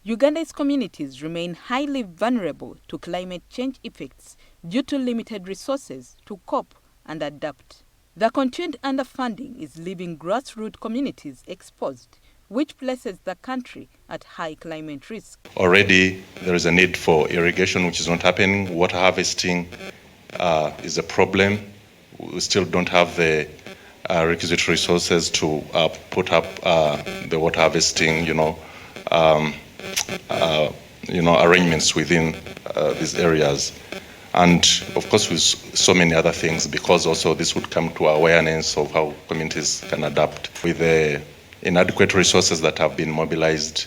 Uganda's communities remain highly vulnerable to climate change effects due to limited resources to cope and adapt. The continued underfunding is leaving grassroots communities exposed, which places the country at high climate risk. Already there is a need for irrigation, which is not happening. Water harvesting is a problem. We still don't have the requisite resources to put up the water harvesting, arrangements within these areas. And of course, with so many other things, because also this would come to awareness of how communities can adapt. With the inadequate resources that have been mobilized,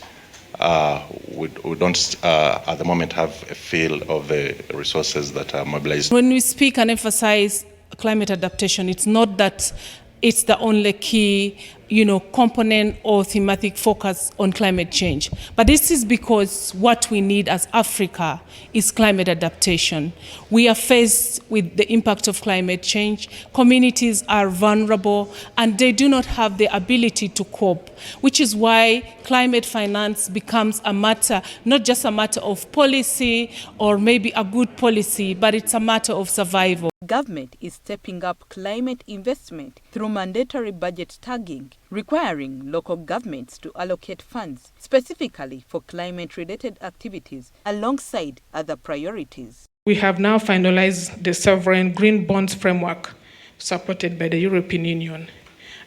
we don't at the moment have a feel of the resources that are mobilized. When we speak and emphasize climate adaptation, it's not that it's the only key component or thematic focus on climate change. But this is because what we need as Africa is climate adaptation. We are faced with the impact of climate change. Communities are vulnerable and they do not have the ability to cope, which is why climate finance becomes a matter, not just a matter of policy or maybe a good policy, but it's a matter of survival. Government is stepping up climate investment through mandatory budget tagging, requiring local governments to allocate funds specifically for climate-related activities alongside other priorities. We have now finalized the sovereign green bonds framework supported by the European Union.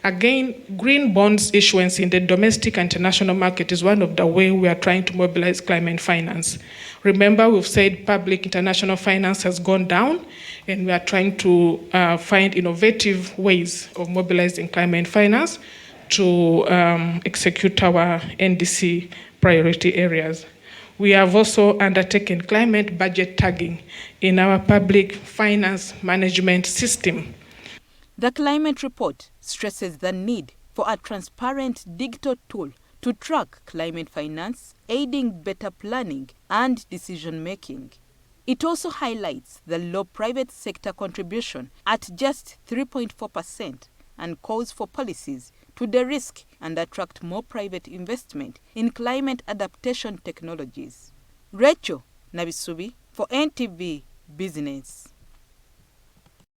Again, green bonds issuance in the domestic and international market is one of the ways we are trying to mobilize climate finance. Remember, we've said public international finance has gone down, and we are trying to find innovative ways of mobilizing climate finance to execute our NDC priority areas. We have also undertaken climate budget tagging in our public finance management system. The climate report stresses the need for a transparent digital tool to track climate finance, aiding better planning and decision-making. It also highlights the low private sector contribution at just 3.4% and calls for policies to de-risk and attract more private investment in climate adaptation technologies. Racheal Nabisubi for NTV Business.